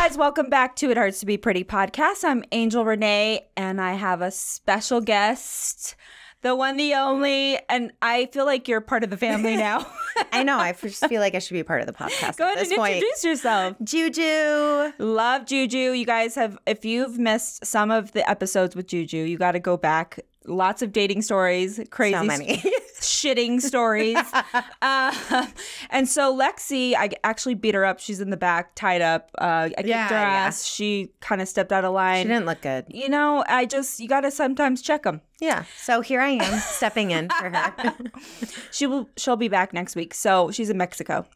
guys, welcome back to It Hurts to Be Pretty podcast. I'm Angel Renee, and I have a special guest, the one, the only, and I feel like you're part of the family now. I know. I just feel like I should be part of the podcast. Go ahead and introduce yourself. JuJu. Love JuJu. You guys have, if you've missed some of the episodes with JuJu, you got to go back. Lots of dating stories, crazy, so many shitting stories. And so Lexi, I actually beat her up. She's in the back, tied up. I kicked her ass. She kind of stepped out of line. She didn't look good. You know, you got to sometimes check them. Yeah. So here I am stepping in for her. She'll be back next week. So she's in Mexico,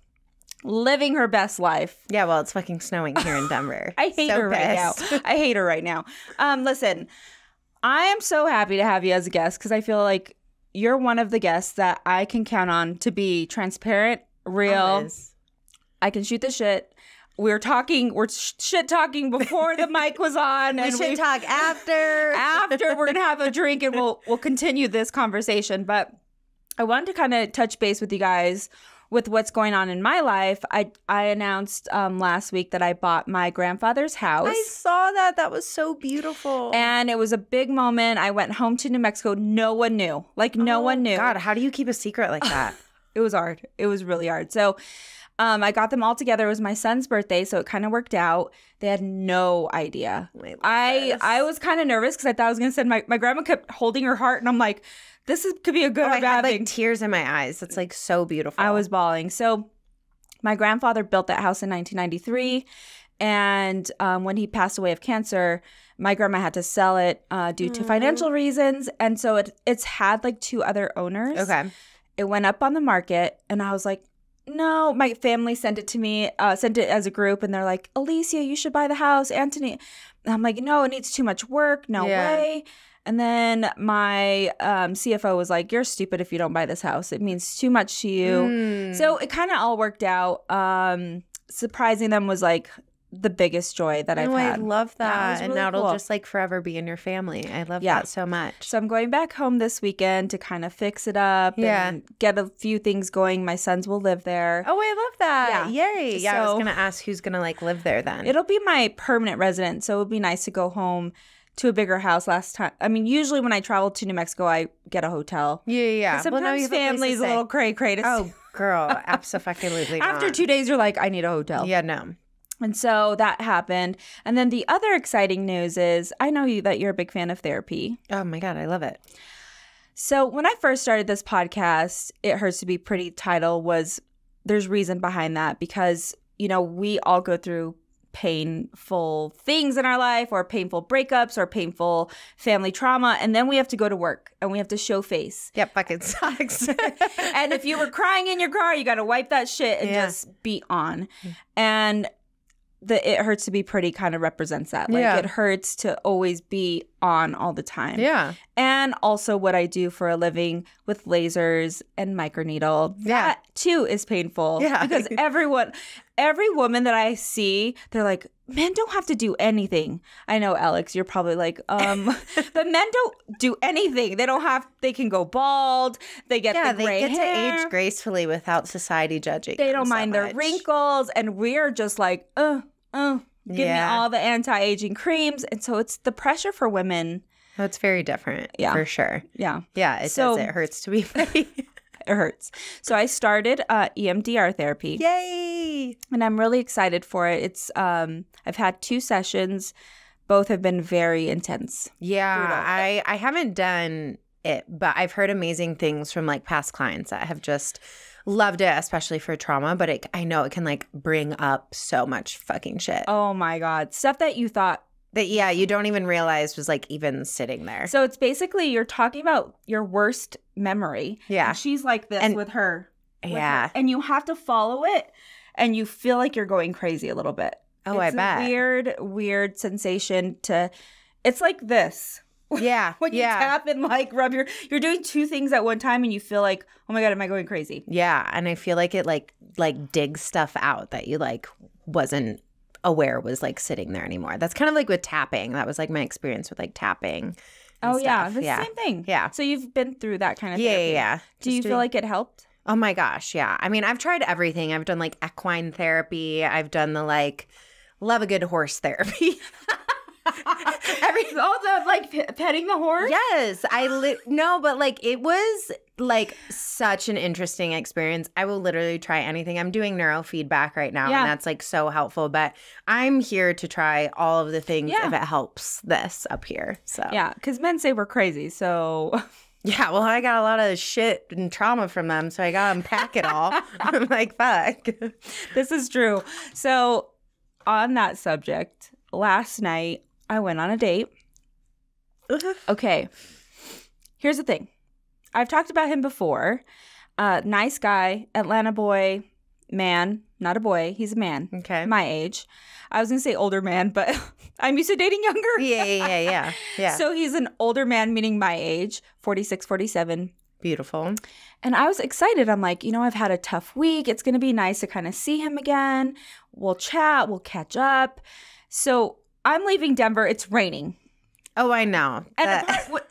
living her best life. Yeah. Well, it's fucking snowing here in Denver. I hate her right now. I hate her right now. Listen, I am so happy to have you as a guest because I feel like you're one of the guests that I can count on to be transparent, real. Always. I can shoot the shit. We're shit talking before the mic was on. We should talk after. After we're gonna have a drink and we'll continue this conversation. But I wanted to kind of touch base with you guys with what's going on in my life. I announced last week that I bought my grandfather's house. I saw that. That was so beautiful. And it was a big moment. I went home to New Mexico. No one knew. No one knew. God, how do you keep a secret like that? It was hard. It was really hard. So I got them all together. It was my son's birthday, so it kind of worked out. They had no idea. I was kind of nervous because I thought I was going to send my grandma kept holding her heart, and I'm like, could be a good or bad thing. I had tears in my eyes. It's so beautiful. I was bawling. So my grandfather built that house in 1993. And when he passed away of cancer, my grandma had to sell it due to financial reasons. And so it's had 2 other owners. Okay. It went up on the market. And I was like, no, my family sent it to me, sent it as a group. And they're like, Alicia, you should buy the house. Anthony. And I'm like, no, it needs too much work. No way. And then my CFO was like, you're stupid if you don't buy this house. It means too much to you. So it kind of all worked out. Surprising them was the biggest joy that I've had. I love that. Really and now cool. It'll just forever be in your family. I love that so much. So I'm going back home this weekend to kind of fix it up and get a few things going. My sons will live there. Oh, I love that. Yeah. Yay. Yeah, I was going to ask who's going to live there then. It'll be my permanent residence. So it would be nice to go home to a bigger house last time. I mean, usually when I travel to New Mexico, I get a hotel. Yeah. Sometimes family's a little cray-cray. Oh, girl. Absolutely After not. 2 days, you're like, I need a hotel. Yeah, no. And so that happened. And then the other exciting news is I know that you're a big fan of therapy. Oh, my God. I love it. So when I first started this podcast, It Hurts to Be Pretty title was there's reason behind that because, we all go through painful things in our life or painful breakups or painful family trauma. And then we have to go to work and we have to show face. Yep, fucking sucks. And if you were crying in your car, you got to wipe that shit and just be on. And It Hurts to Be Pretty kind of represents that. It hurts to always be on all the time. Yeah. And also what I do for a living with lasers and microneedle. That too is painful. Yeah. Because every woman that I see, they're like, men don't have to do anything. I know, Alex, you're probably like, but men don't do anything. They can go bald. They get the gray hair. They get to age gracefully without society judging. They don't mind their wrinkles. And we're just like, give me all the anti-aging creams. And so it's the pressure for women. Oh, it's very different. Yeah. For sure. Yeah. Yeah. It hurts to be pretty. It hurts. So I started EMDR therapy. Yay! And I'm really excited for it. It's I've had 2 sessions. Both have been very intense. Yeah. Brutal. I haven't done it, but I've heard amazing things from past clients that have just loved it, especially for trauma. But I know it can bring up so much fucking shit. Oh my God. Stuff that you thought that you don't even realize was even sitting there. So it's basically you're talking about your worst memory. Yeah. And she's like this with her. Yeah. And you have to follow it and you feel like you're going crazy a little bit. Oh, I bet. It's a weird sensation it's like this. Yeah. When you tap and rub you're doing 2 things at one time and you feel like, oh my God, am I going crazy? Yeah. And I feel like it digs stuff out that you wasn't aware was sitting there anymore. That's kind of with tapping. That was my experience with tapping. Oh stuff. Yeah, the same thing. Yeah. So you've been through that kind of therapy. Yeah. Do you feel like it helped? Oh my gosh, yeah. I mean, I've tried everything. I've done equine therapy. I've done the love a good horse therapy. Petting the horse? Yes. No, but like it was like such an interesting experience. I will literally try anything. I'm doing neurofeedback right now, and that's like so helpful. But I'm here to try all of the things if it helps this up here. So yeah, because men say we're crazy. So yeah, well, I got a lot of shit and trauma from them, so I got to unpack it all. I'm like, fuck. This is true. So on that subject, last night I went on a date. Okay. Here's the thing. I've talked about him before. Nice guy, Atlanta boy, man, not a boy. He's a man. Okay. My age. I was going to say older man, but I'm used to dating younger. Yeah. So he's an older man, meaning my age, 46, 47. Beautiful. And I was excited. I'm like, I've had a tough week. It's going to be nice to kind of see him again. We'll chat. We'll catch up. So I'm leaving Denver. It's raining. Oh, I know. And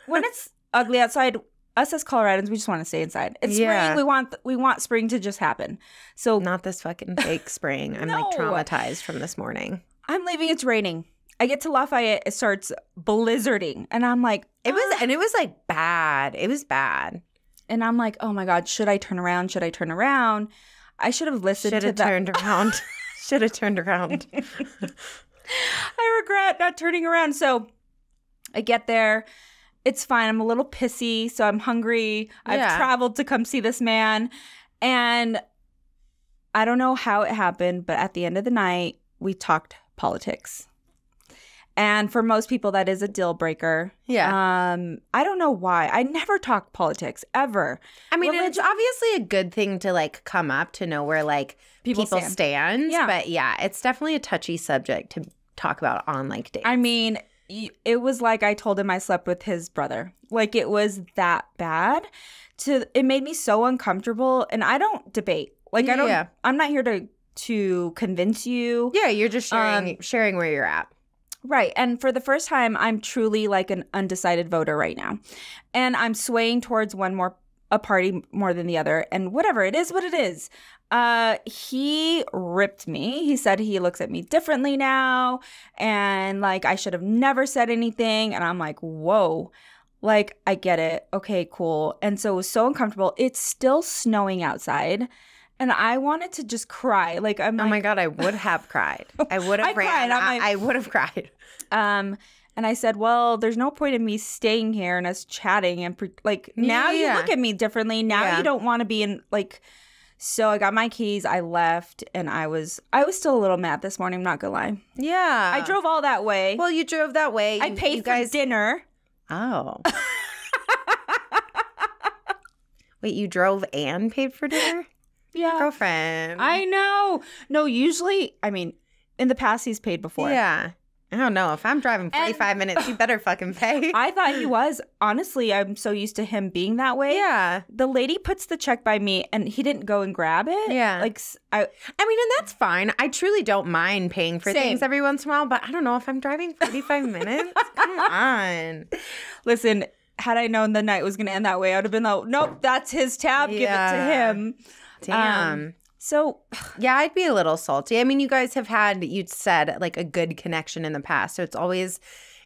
when it's ugly outside, us as Coloradans, we just want to stay inside. It's spring. We want spring to just happen. So not this fucking fake spring. I'm like traumatized from this morning. I'm leaving. It's raining. I get to Lafayette. It starts blizzarding, and I'm like, it was like bad. It was bad. And I'm like, oh my God, should I turn around? Should I turn around? I should have listened to that. Should have turned around. I regret not turning around. So I get there. It's fine. I'm a little pissy, so I'm hungry. I've traveled to come see this man. And I don't know how it happened, but at the end of the night, we talked politics. And for most people, that is a deal breaker. Yeah. I don't know why. I never talk politics, ever. I mean, it's obviously a good thing to, like, come up to know where, like, people stand. Yeah. But, yeah, it's definitely a touchy subject to talk about on, like, dates. I mean, it was like I told him I slept with his brother. Like, it was that bad. It made me so uncomfortable. And I don't debate. Like, I'm not here to convince you. Yeah, you're just sharing where you're at. Right. And for the first time, I'm truly like an undecided voter right now. And I'm swaying towards a party more than the other. And whatever, it is what it is. He ripped me. He said he looks at me differently now. And like, I should have never said anything. And I'm like, whoa. Like, I get it. Okay, cool. And so it was so uncomfortable. It's still snowing outside. And I wanted to just cry. Like, oh my God, I would have cried. I would have ran. I would have cried. And I said, well, there's no point in me staying here and us chatting. And now you look at me differently. Now you don't want to be in, like, so I got my keys. I left. And I was still a little mad this morning. I'm not going to lie. Yeah. I drove all that way. Well, you drove that way. I paid for dinner. Oh. Wait, you drove and paid for dinner? Yeah. Girlfriend. I know. No, usually, I mean, in the past, he's paid before. Yeah. I don't know. If I'm driving 45 minutes, you better fucking pay. I thought he was. Honestly, I'm so used to him being that way. Yeah. The lady puts the check by me, and he didn't go and grab it. Yeah. Like, I mean, and that's fine. I truly don't mind paying for things every once in a while, but I don't know if I'm driving 45 minutes. Come on. Listen, had I known the night was going to end that way, I would have been like, nope, that's his tab. Give it to him. Damn. So, yeah, I'd be a little salty. I mean, you guys have had, you'd said, like, a good connection in the past. So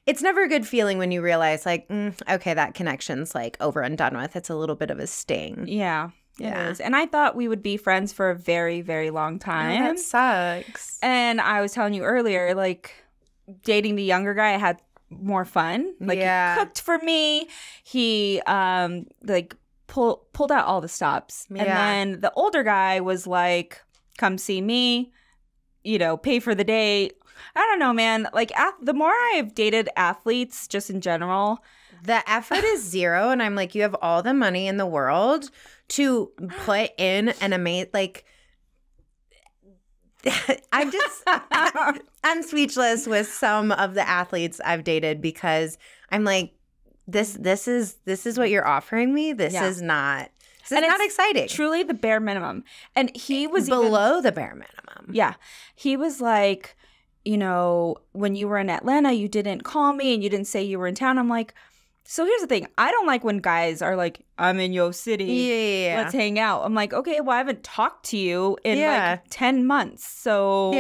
it's never a good feeling when you realize, like, okay, that connection's, like, over and done with. It's a little bit of a sting. Yeah, it is. And I thought we would be friends for a very, very long time. Oh, that sucks. And I was telling you earlier, like, dating the younger guy, I had more fun. Like, he cooked for me. He, pulled out all the stops. And then the older guy was like, come see me, pay for the date. I don't know, man. Like, the more I've dated athletes just in general, the effort is zero. And I'm like, you have all the money in the world to put in an amazing, like, I'm speechless with some of the athletes I've dated because I'm like, this is what you're offering me. This is not exciting. Truly the bare minimum. And he was below the bare minimum. Yeah. He was like, when you were in Atlanta, you didn't call me and you didn't say you were in town. I'm like, so here's the thing. I don't like when guys are like, I'm in your city. Yeah. Let's hang out. I'm like, okay, well, I haven't talked to you in like 10 months. So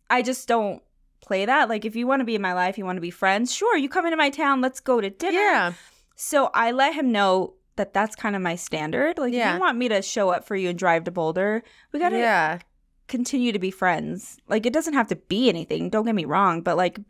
I just don't play that. Like, if you want to be in my life, you want to be friends, sure, you come into my town, let's go to dinner. Yeah. So I let him know that that's kind of my standard. Like, if you want me to show up for you and drive to Boulder, we got to continue to be friends. Like, it doesn't have to be anything. Don't get me wrong. But, like,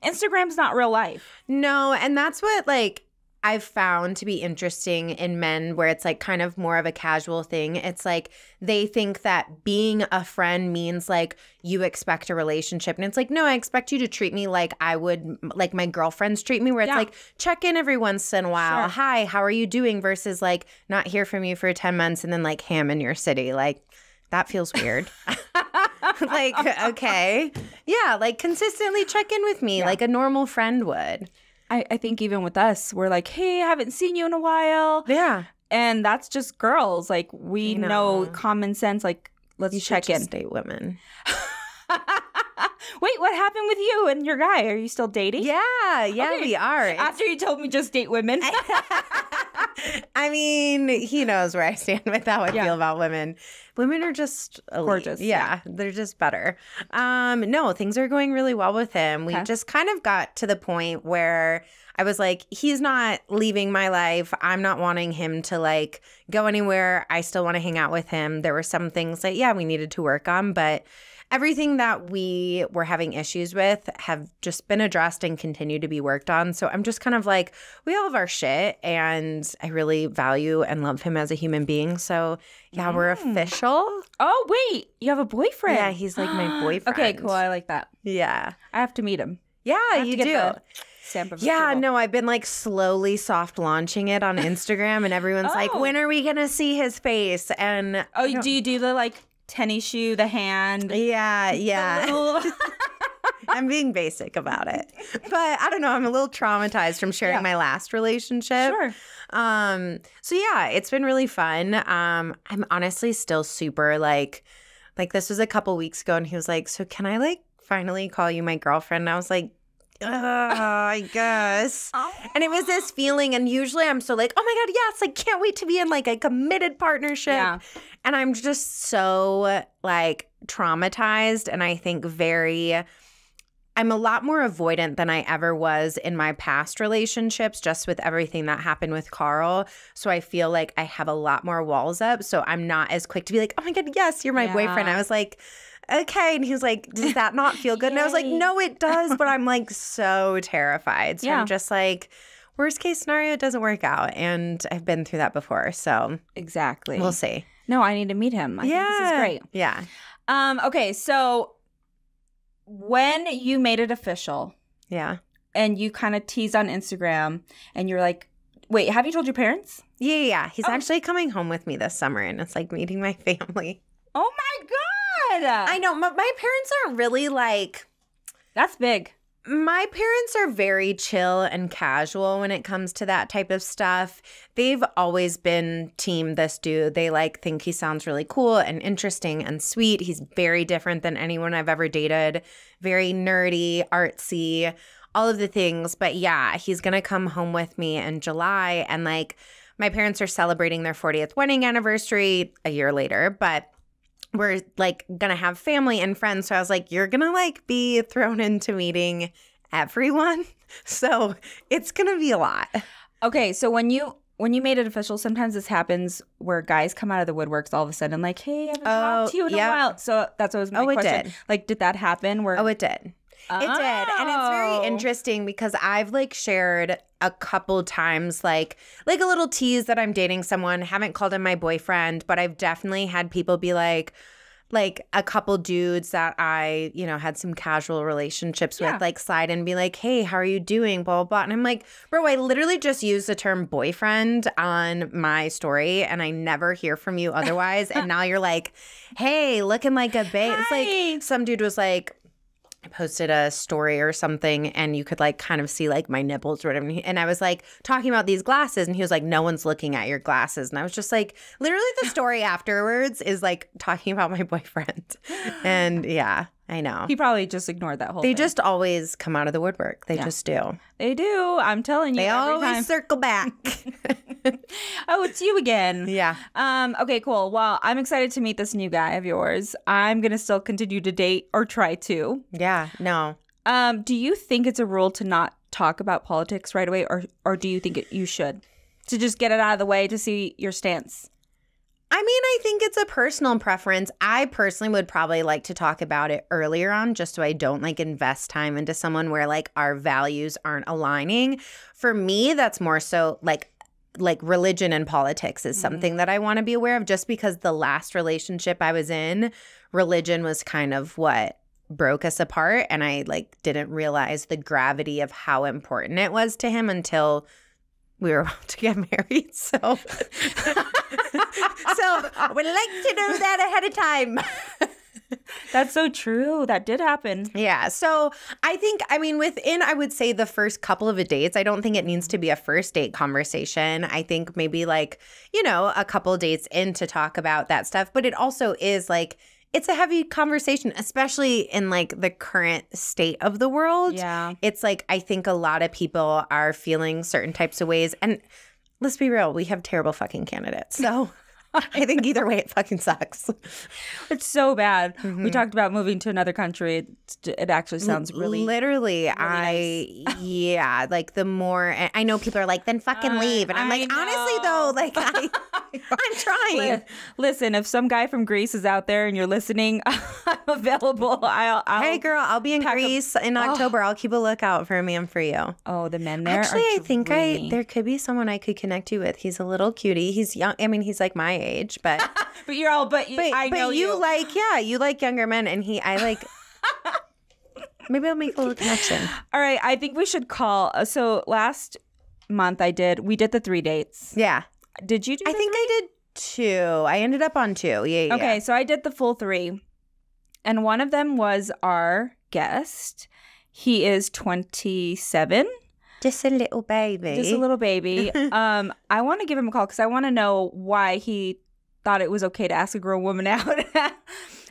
Instagram's not real life. No, and that's what, like, I've found to be interesting in men where it's like kind of more of a casual thing. It's like they think that being a friend means like you expect a relationship. And it's like, no, I expect you to treat me like I would, like my girlfriends treat me, where it's like check in every once in a while. Sure. Hi, how are you doing? Versus like not hear from you for 10 months and then like ham in your city. Like that feels weird. Like, okay. Yeah, like consistently check in with me like a normal friend would. I think even with us, we're like, hey, I haven't seen you in a while. Yeah. And that's just girls. Like, we know common sense. Like, let's check in. Just date women. Wait, what happened with you and your guy? Are you still dating? Yeah, okay. We are. After you told me just date women. I mean, he knows where I stand with how I feel about women. Women are just elite. Gorgeous. Yeah, they're just better. No, things are going really well with him. We just kind of got to the point where I was like, he's not leaving my life. I'm not wanting him to like go anywhere. I still want to hang out with him. There were some things that, we needed to work on, but everything that we were having issues with have just been addressed and continue to be worked on. So I'm just kind of like, we all have our shit, and I really value and love him as a human being. So we're official. Oh, wait, you have a boyfriend. Yeah, he's like my boyfriend. Okay, cool. I like that. Yeah. I have to meet him. Yeah, you do. Stamp of approval. approval. No, I've been like slowly soft launching it on Instagram, and everyone's like, when are we going to see his face? And do you do the like tennis shoe, the hand? Yeah. I'm being basic about it. But I don't know. I'm a little traumatized from sharing my last relationship. Sure. So it's been really fun. I'm honestly still super like this was a couple weeks ago, and he was like, so can I like finally call you my girlfriend? And I was like, I guess. And it was this feeling, and usually I'm so like, oh my God, yes, I can't wait to be in like a committed partnership. Yeah. And I'm just so like traumatized, and I think I'm a lot more avoidant than I ever was in my past relationships, just with everything that happened with Carl. So I feel like I have a lot more walls up. So I'm not as quick to be like, oh my God, yes, you're my boyfriend. I was like, okay. And he was like, does that not feel good? And I was like, no, it does. But I'm like so terrified. So I'm just like, worst case scenario, it doesn't work out. And I've been through that before. So exactly. We'll see. No, I need to meet him. I think this is great. Yeah. Okay. So when you made it official. Yeah. And you kind of teased on Instagram, and you're like, wait, have you told your parents? Yeah. He's actually coming home with me this summer, and it's like meeting my family. Oh my God. I know. My parents aren't really like. That's big. My parents are very chill and casual when it comes to that type of stuff. They've always been team this dude. They like think he sounds really cool and interesting and sweet. He's very different than anyone I've ever dated. Very nerdy, artsy, all of the things. But yeah, he's going to come home with me in July. And like my parents are celebrating their 40th wedding anniversary a year later. But we're like gonna have family and friends. So I was like, you're gonna like be thrown into meeting everyone. So it's gonna be a lot. Okay, so when you made it official, sometimes this happens where guys come out of the woodworks all of a sudden like, hey, I haven't talked to you in a while. So that's always my question. It did. Like, did that happen? It did. It did. And it's very interesting because I've like shared a couple times like a little tease that I'm dating someone. Haven't called him my boyfriend, but I've definitely had people be like a couple dudes that I, had some casual relationships with, like slide and be like, hey, how are you doing? Blah, blah, blah. And I'm like, bro, I literally just used the term boyfriend on my story and I never hear from you otherwise. And now you're like, hey, looking like a babe. It's like some dude was like, I posted a story or something and you could like kind of see like my nipples or whatever. And I was like talking about these glasses and he was like, no one's looking at your glasses. And I was just like, literally the story afterwards is like talking about my boyfriend. And yeah, I know. He probably just ignored that whole thing. They just always come out of the woodwork. They just do. They do. I'm telling you. They every always time. circle back. Oh, it's you again. Yeah. Okay, cool. Well, I'm excited to meet this new guy of yours. I'm going to still continue to date or try to. Yeah. No. Do you think it's a rule to not talk about politics right away, or do you think you should? To just get it out of the way to see your stance? I mean, I think it's a personal preference. I personally would probably like to talk about it earlier on just so I don't like invest time into someone where like our values aren't aligning. For me, that's more so like religion and politics is something that I want to be aware of, just because the last relationship I was in, religion was kind of what broke us apart, and I like didn't realize the gravity of how important it was to him until we were about to get married. So so I would like to know that ahead of time. That's so true. That did happen. Yeah. So I think, I mean, within, I would say the first couple of dates, I don't think it needs to be a first date conversation. I think maybe like, you know, a couple dates in to talk about that stuff. But it also is like, it's a heavy conversation, especially in like the current state of the world. Yeah. It's like, I think a lot of people are feeling certain types of ways. And let's be real, we have terrible fucking candidates. So I think either way, it fucking sucks. It's so bad. We talked about moving to another country. It actually sounds really literally really nice. Yeah, like the more I know people are like, then fucking leave. And I'm like, honestly though, like I'm trying. Listen, if some guy from Greece is out there and you're listening, I'm available. I'll hey girl, I'll be in Greece in October. I'll keep a lookout for a man for you. Oh, the men there. Actually, I think there could be someone I could connect you with. He's a little cutie. He's young. I mean, he's like my age, but but you're all I know you like you like younger men, and I like. Maybe I'll make a little connection. All right, I think we should call. So last month we did the 3 dates. Yeah. Did you do? I think I did 2. I ended up on 2. Yeah. Okay, so I did the full 3, and one of them was our guest. He is 27. Just a little baby. Just a little baby. I want to give him a call because I want to know why he thought it was okay to ask a grown woman out.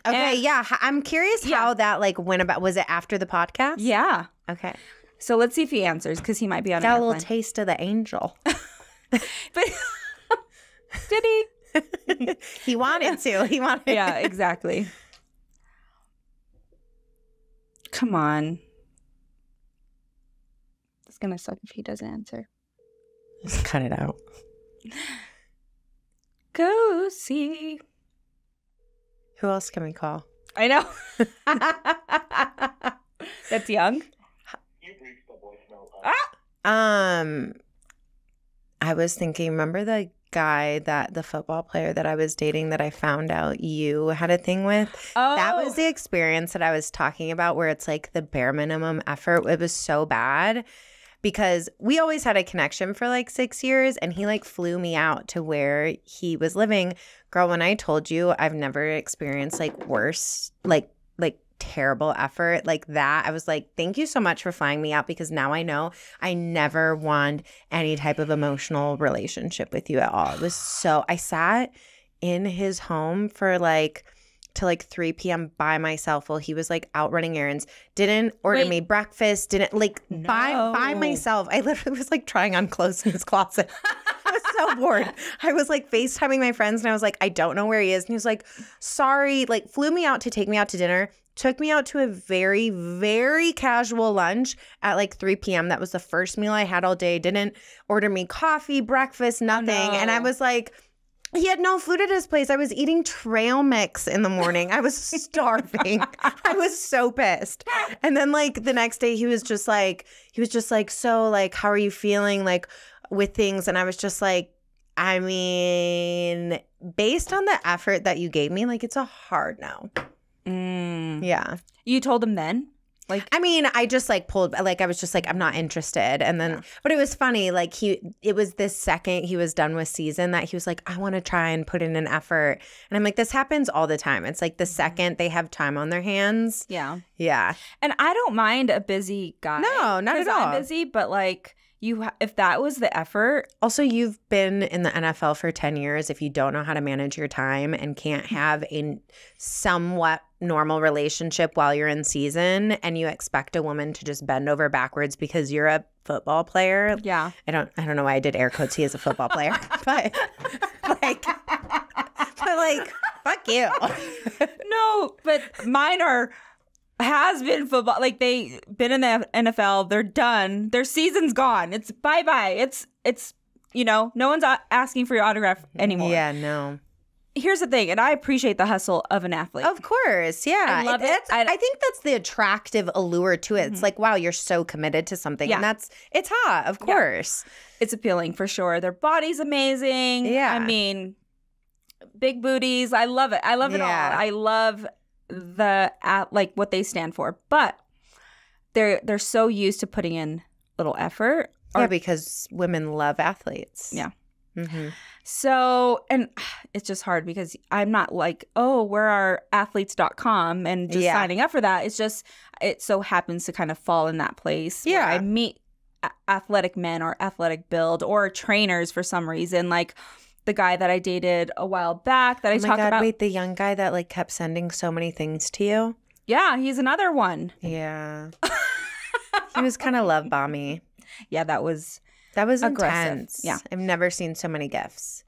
Okay, yeah. I'm curious how that like went about. Was it after the podcast? Yeah. Okay. So let's see if he answers because he might be on got a little taste of the angel. But did he? He wanted to. Yeah, exactly. Come on. It's going to suck if he doesn't answer. Just cut it out. Go see. Who else can we call? I know. That's young. I was thinking, remember the guy the football player that I was dating that I found out you had a thing with? Oh. That was the experience that I was talking about, where it's like the bare minimum effort. It was so bad because we always had a connection for like 6 years, and he like flew me out to where he was living. Girl, when I told you I've never experienced like worse, like terrible effort like that, I was like, thank you so much for flying me out, because now I know I never want any type of emotional relationship with you at all. It was so, I sat in his home for like till like 3 p.m. by myself while he was like out running errands, didn't order me breakfast, didn't like by myself. I literally was like trying on clothes in his closet. I was so bored. I was like FaceTiming my friends, and I was like, I don't know where he is. And he was like, sorry, like flew me out to take me out to dinner, took me out to a very, very casual lunch at like 3 p.m. That was the first meal I had all day. Didn't order me coffee, breakfast, nothing. Oh, no. And I was like, he had no food at his place. I was eating trail mix in the morning. I was starving. I was so pissed. And then like the next day he was just like, so like, how are you feeling like with things? And I was just like, I mean, based on the effort that you gave me, like it's a hard no. Yeah. You told him then? Like, I mean, I just like pulled, like I was just like, I'm not interested. And then, but it was funny. Like it was this second he was done with season that he was like, I want to try and put in an effort. And I'm like, this happens all the time. It's like the second they have time on their hands. Yeah. Yeah. And I don't mind a busy guy. No, not at all. I'm busy, but like if that was the effort. Also, you've been in the NFL for 10 years. If you don't know how to manage your time and can't have a somewhat normal relationship while you're in season, and you expect a woman to just bend over backwards because you're a football player. Yeah. I don't know why I did air quotes. He is a football player. but like fuck you. No, but mine are has-been football. Like, they been in the NFL. They're done. Their season's gone. It's bye-bye. It's no one's asking for your autograph anymore. Yeah, no. Here's the thing, and I appreciate the hustle of an athlete. Of course, yeah. I love it. I think that's the attractive allure to it. It's like, wow, you're so committed to something. Yeah. And it's hot, of course. It's appealing for sure. Their body's amazing. Yeah. I mean, big booties. I love it. I love it all. I love like what they stand for. But they're so used to putting in little effort. Yeah, because women love athletes. Yeah. Mm-hmm. So, and it's just hard because I'm not like, oh, where are athletes.com and just signing up for that. It's just, it so happens to kind of fall in that place. Yeah. Where I meet athletic men or athletic build or trainers for some reason. Like the guy that I dated a while back that I talked about. Wait, the young guy that like kept sending so many things to you? Yeah, he's another one. Yeah. He was kind of love bomby. Yeah, that was aggressive. Intense. Yeah. I've never seen so many gifts.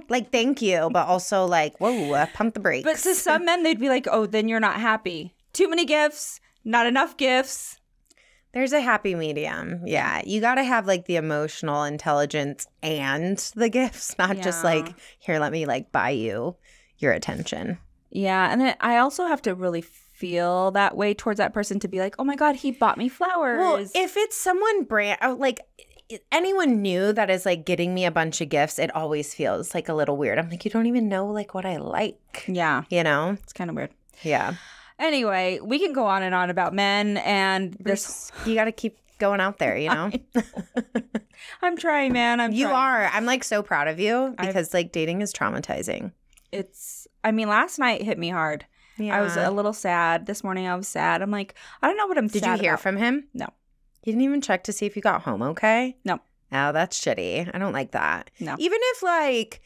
Like, thank you, but also like, whoa, pump the brakes. But to some men, they'd be like, oh, then you're not happy. Too many gifts, not enough gifts. There's a happy medium. Yeah. You got to have like the emotional intelligence and the gifts, not just like, here, let me like buy you your attention. Yeah. And then I also have to really feel that way towards that person to be like, oh my God, he bought me flowers. Well, if it's someone like anyone new that is like getting me a bunch of gifts, it always feels like a little weird. I'm like, you don't even know like what I like. Yeah. You know? It's kind of weird. Yeah. Anyway, we can go on and on about men and this. You got to keep going out there, you know? I'm trying, man. You are. I'm like so proud of you because like dating is traumatizing. Last night hit me hard. Yeah. I was a little sad. This morning I was sad. I'm like, I don't know what I'm sad about. Did you hear from him? No. You didn't even check to see if you got home okay? No. Oh, that's shitty. I don't like that. No. Even if like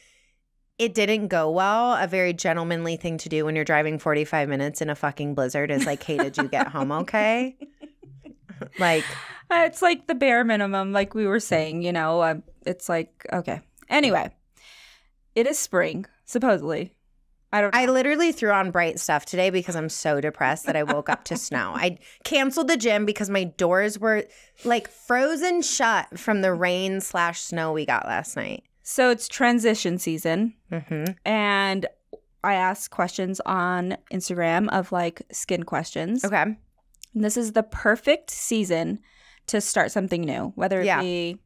it didn't go well, a very gentlemanly thing to do when you're driving 45 minutes in a fucking blizzard is like, hey, did you get home okay? Like. It's like the bare minimum, like we were saying, you know. It's like, okay. Anyway, it is spring, supposedly. I don't know. I literally threw on bright stuff today because I'm so depressed that I woke up to snow. I canceled the gym because my doors were like frozen shut from the rain/snow we got last night. So it's transition season. Mm-hmm. And I asked questions on Instagram of like skin questions. Okay. And this is the perfect season to start something new, whether it be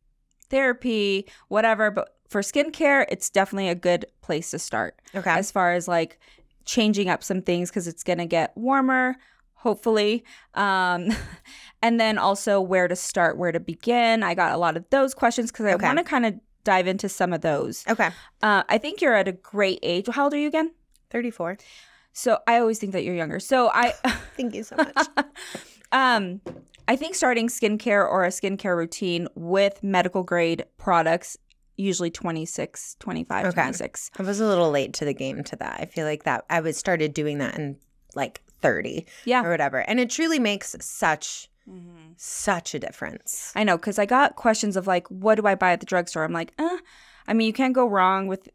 therapy, whatever. But for skincare, it's definitely a good place to start. Okay. As far as like changing up some things because it's going to get warmer, hopefully. And then also where to start, where to begin. I got a lot of those questions because I want to kind of dive into some of those. Okay. I think you're at a great age. How old are you again? 34. So I always think that you're younger. So Thank you so much. I think starting skincare or a skincare routine with medical grade products, usually 26, 25, 26. I was a little late to the game to that. I feel like that I started doing that in like 30 or whatever. And it truly makes such a difference. I know, because I got questions of like, what do I buy at the drugstore? I'm like, I mean, you can't go wrong with,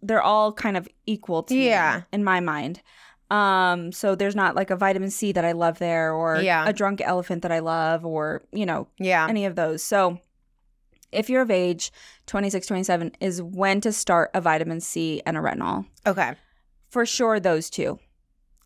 they're all kind of equal to me in my mind. So there's not like a vitamin C that I love there or a drunk elephant that I love or, any of those. So if you're of age, 26, 27 is when to start a vitamin C and a retinol. Okay. For sure, those two.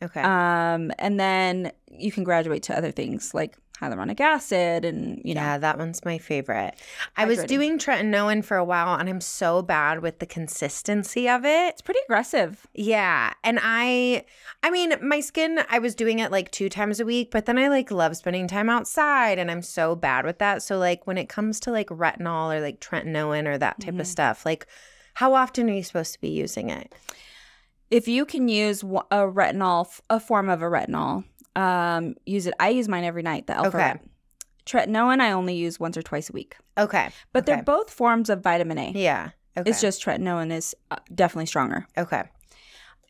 Okay. And then you can graduate to other things like hyaluronic acid and, Yeah, that one's my favorite. I was doing tretinoin for a while and I'm so bad with the consistency of it. It's pretty aggressive. Yeah. And I mean, my skin, I was doing it like 2 times a week, but then I like love spending time outside and I'm so bad with that. So like when it comes to like retinol or like tretinoin or that type of stuff, like how often are you supposed to be using it? If you can use a retinol, a form of a retinol, use it. I use mine every night, the Alpha Ret. Tretinoin I only use once or twice a week. Okay. But they're both forms of vitamin A. Yeah. Okay. It's just tretinoin is definitely stronger. Okay.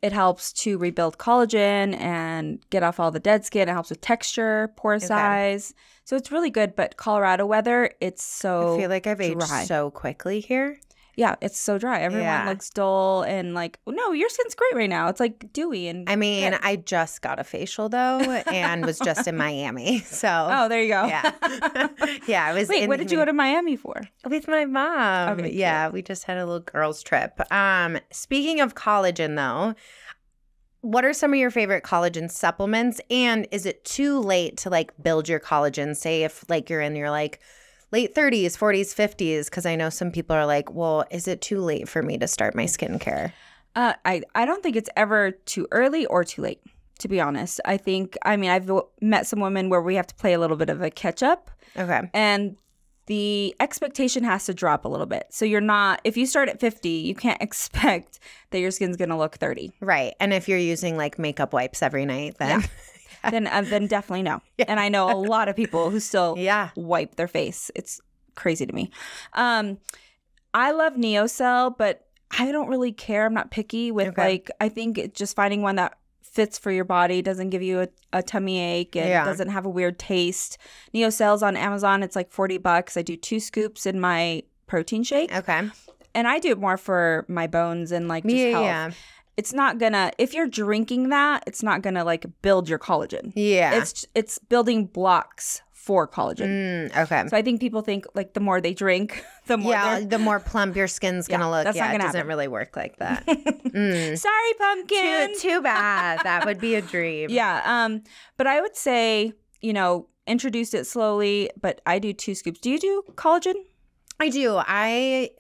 It helps to rebuild collagen and get off all the dead skin. It helps with texture, pore size. So it's really good. But Colorado weather, it's so I feel like I've aged so quickly here. Yeah, it's so dry. Everyone looks dull and like, no, your skin's great right now. It's like dewy and I mean, good. I just got a facial though and was just in Miami. So oh, there you go. Yeah. Yeah, I was Wait, what did you go to Miami for? With my mom. Okay, yeah, we just had a little girls trip. Speaking of collagen though, what are some of your favorite collagen supplements? And is it too late to like build your collagen? Say if like you're in your like late 30s, 40s, 50s, because I know some people are like, well, is it too late for me to start my skincare? I don't think it's ever too early or too late, to be honest. I've met some women where we have to play a little bit of a catch up. Okay. And the expectation has to drop a little bit. So you're not, if you start at 50, you can't expect that your skin's going to look 30. Right. And if you're using like makeup wipes every night, then... Yeah. then definitely no. Yeah. And I know a lot of people who still wipe their face. It's crazy to me. I love NeoCell, but I don't really care. I'm not picky with like, I think just finding one that fits for your body, doesn't give you a tummy ache, and doesn't have a weird taste. NeoCell's on Amazon. It's like $40. I do 2 scoops in my protein shake. Okay. And I do it more for my bones and like just health. Yeah. It's not gonna, if you're drinking that, it's not gonna like build your collagen. Yeah. It's building blocks for collagen. Okay. So I think people think like the more they drink, the more the more plump your skin's gonna look. That's not gonna happen. It doesn't really work like that. Sorry, pumpkin. Too bad. That would be a dream. Yeah. But I would say, introduce it slowly, but I do 2 scoops. Do you do collagen? I do.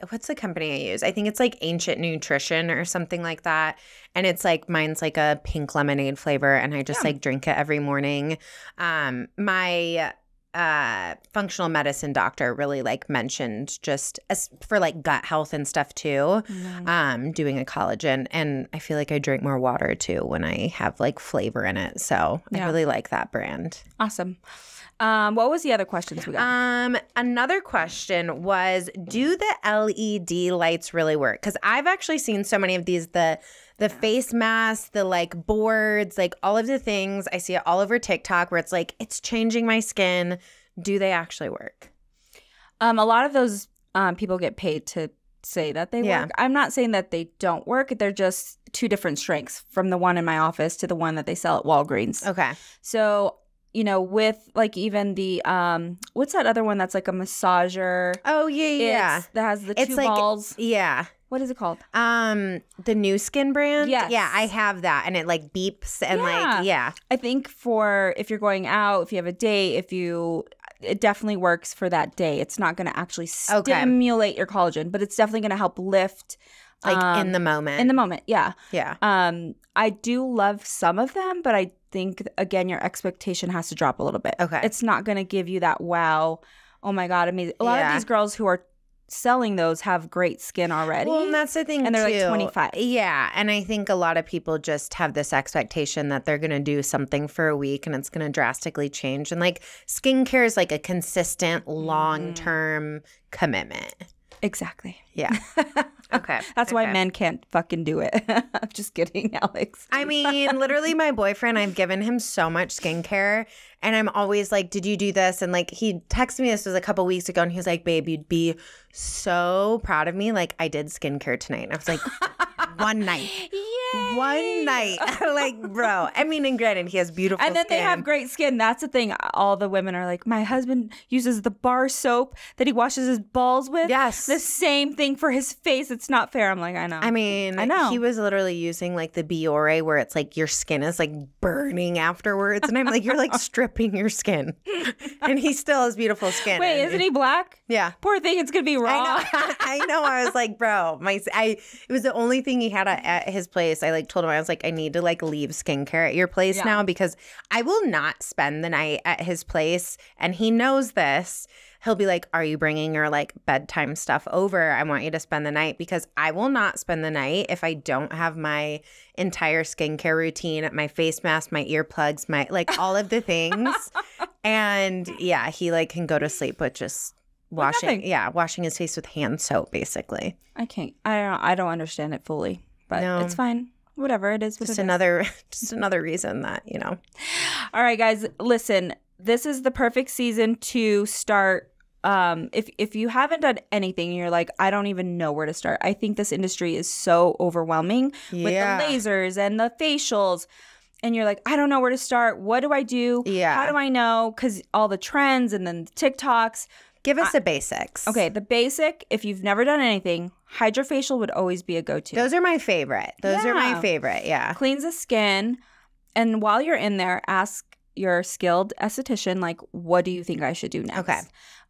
What's the company I use? I think it's like Ancient Nutrition or something like that. And it's like, mine's like a pink lemonade flavor, and I just like drink it every morning. My functional medicine doctor really like mentioned just for like gut health and stuff too, doing a collagen. And I feel like I drink more water too when I have like flavor in it. So I really like that brand. Awesome. What was the other questions we got? Another question was, do the LED lights really work? Because I've actually seen so many of these, the face masks, the like boards, like all of the things. I see it all over TikTok where it's like, it's changing my skin. Do they actually work? A lot of those people get paid to say that they work. I'm not saying that they don't work. They're just 2 different strengths from the one in my office to the one that they sell at Walgreens. Okay. So with like even the what's that other one that's like a massager? Oh yeah. That has the 2 balls. Yeah. What is it called? The New Skin brand. Yes. Yeah, I have that, and it like beeps and I think for if you're going out, if you have a date, it definitely works for that day. It's not going to actually stimulate your collagen, but it's definitely going to help lift. Like in the moment. In the moment, yeah. Yeah. I do love some of them, but I think, again, your expectation has to drop a little bit. Okay. It's not going to give you that wow, oh my God, amazing. A lot of these girls who are selling those have great skin already. Well, and that's the thing, and they're too. like 25. Yeah, and I think a lot of people just have this expectation that they're going to do something for a week and it's going to drastically change. And like skincare is like a consistent long-term commitment. Exactly. Yeah. Okay. That's why men can't fucking do it. I'm just kidding, Alex. I mean, literally my boyfriend, I've given him so much skincare, and I'm always like, did you do this? And like he texted me, this was a couple weeks ago, and he was like, babe, you'd be so proud of me. Like, I did skincare tonight. And I was like, one night. Yay. One night. Like, bro. I mean, and granted, he has beautiful skin. And then they have great skin. That's the thing. All the women are like, my husband uses the bar soap that he washes his balls with. Yes. The same thing for his face. It's not fair. I'm like, I know. I mean, I know. He was literally using like the Biore where it's like your skin is like burning afterwards. And I'm like, you're like stripping your skin. And he still has beautiful skin. Wait, isn't he black? Yeah. Poor thing. It's going to be raw. I know. I was like, bro, it was the only thing he had at his place. I like told him, I was like, I need to like leave skincare at your place now, because I will not spend the night at his place. And he knows this. He'll be like, are you bringing your like bedtime stuff over? I want you to spend the night, because I will not spend the night if I don't have my entire skincare routine, my face mask, my earplugs, my like all of the things. And yeah, he like can go to sleep with just washing his face with hand soap, basically. I can't. I don't understand it fully, but it's fine. Whatever it is. Just another reason that, All right, guys, listen. This is the perfect season to start if you haven't done anything, you're like, I don't even know where to start. I think this industry is so overwhelming with the lasers and the facials. And you're like, I don't know where to start. What do I do? Yeah. How do I know? Because all the trends and then the TikToks. Give us the basics. Okay, the basic, if you've never done anything, hydrofacial would always be a go-to. Those are my favorite. Yeah. Cleans the skin. And while you're in there, ask your skilled esthetician, like, what do you think I should do next? Okay.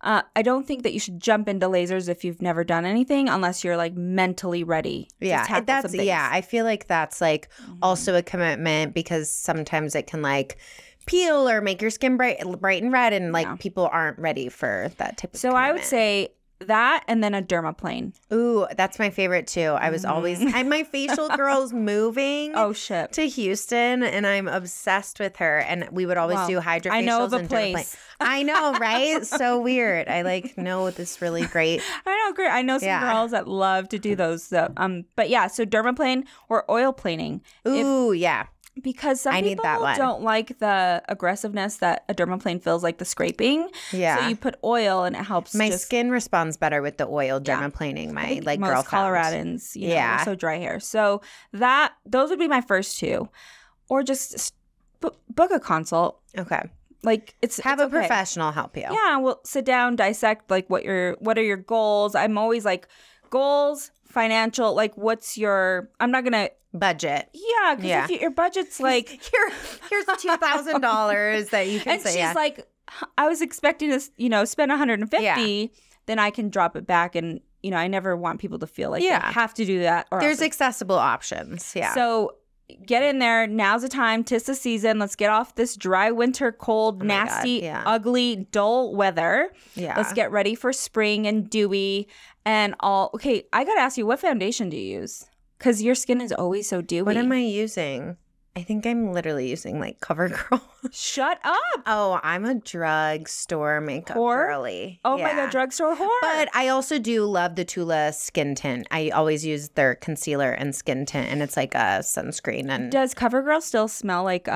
I don't think that you should jump into lasers if you've never done anything unless you're like mentally ready. Yeah, that's I feel like that's like also a commitment because sometimes it can like peel or make your skin bright and red, and like people aren't ready for that type of commitment. I would say that and then a dermaplane. Ooh, that's my favorite too. I was always my facial girl's moving to Houston, and I'm obsessed with her, and we would always do hydrofacials. I know of a place. I know, right? So weird. I like know this really great. I know, great. I know some girls that love to do those. But yeah, so dermaplane or oil planing. Ooh, yeah. Because some people don't like the aggressiveness that a dermaplane feels like, the scraping. Yeah. So you put oil and it helps. My skin responds better with the oil dermaplaning. My like most Coloradans, you know, are so dry hair. So those would be my first two, or just book a consult. Okay. Like have a professional help you. Yeah, we'll sit down, dissect like what are your goals. I'm always like goals, financial. Like what's your? I'm not gonna. Budget. Yeah, because if your budget's like here's $2,000 that you can and say. And she's like, I was expecting to, spend $150. Then I can drop it back, and I never want people to feel like they have to do that. Or there's accessible options. Yeah. So get in there. Now's the time. 'Tis the season. Let's get off this dry winter, cold, nasty, ugly, dull weather. Yeah. Let's get ready for spring and dewy and all. Okay, I gotta ask you, what foundation do you use? Because your skin is always so dewy. What am I using? I think I'm literally using like CoverGirl. Shut up. Oh, I'm a drugstore makeup girly. Oh my God, drugstore whore. But I also do love the Tula skin tint. I always use their concealer and skin tint, and it's like a sunscreen. And does CoverGirl still smell like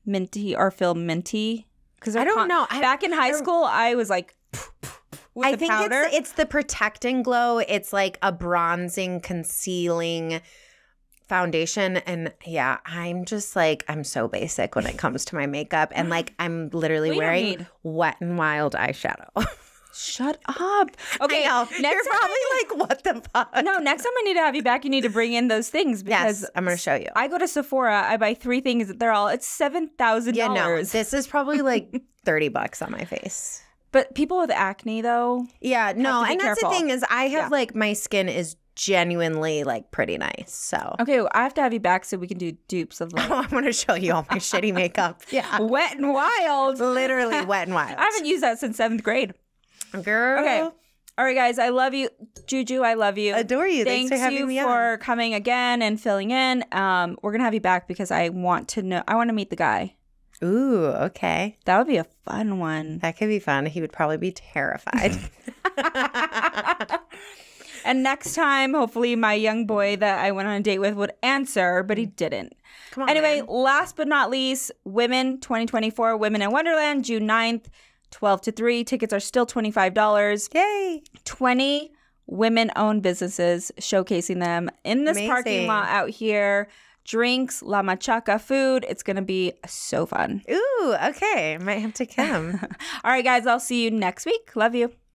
minty or feel minty? Because I don't know. Back in high school, I was like... I think it's the protect and glow. It's like a bronzing, concealing foundation. And yeah, I'm just like, I'm so basic when it comes to my makeup. And like, I'm literally wearing Wet n Wild eyeshadow. Shut up. Okay. Next You're probably like, what the fuck? No, next time I need to have you back, you need to bring in those things. Because I'm going to show you. I go to Sephora, I buy 3 things. It's $7,000. Yeah, no, this is probably like $30 on my face. But people with acne, though. Yeah, no, and that's the thing is I have like my skin is genuinely like pretty nice. So okay, well, I have to have you back so we can do dupes of like. I want to show you all my shitty makeup. Yeah, Wet n Wild, literally Wet n Wild. I haven't used that since 7th grade. Girl. Okay. All right, guys. I love you, JuJu. I love you. Adore you. Thanks for having me on. for coming again and filling in. We're gonna have you back because I want to know. I want to meet the guy. Ooh, okay. That would be a fun one. That could be fun. He would probably be terrified. And next time, hopefully my young boy that I went on a date with would answer, but he didn't. Come on, anyway, man. Last but not least, Women 2024, Women in Wonderland, June 9th, 12 to 3. Tickets are still $25. Yay. 20 women-owned businesses showcasing them in this parking lot out here. Drinks, La Machaca food. It's going to be so fun. Ooh, okay. Might have to come. All right, guys. I'll see you next week. Love you.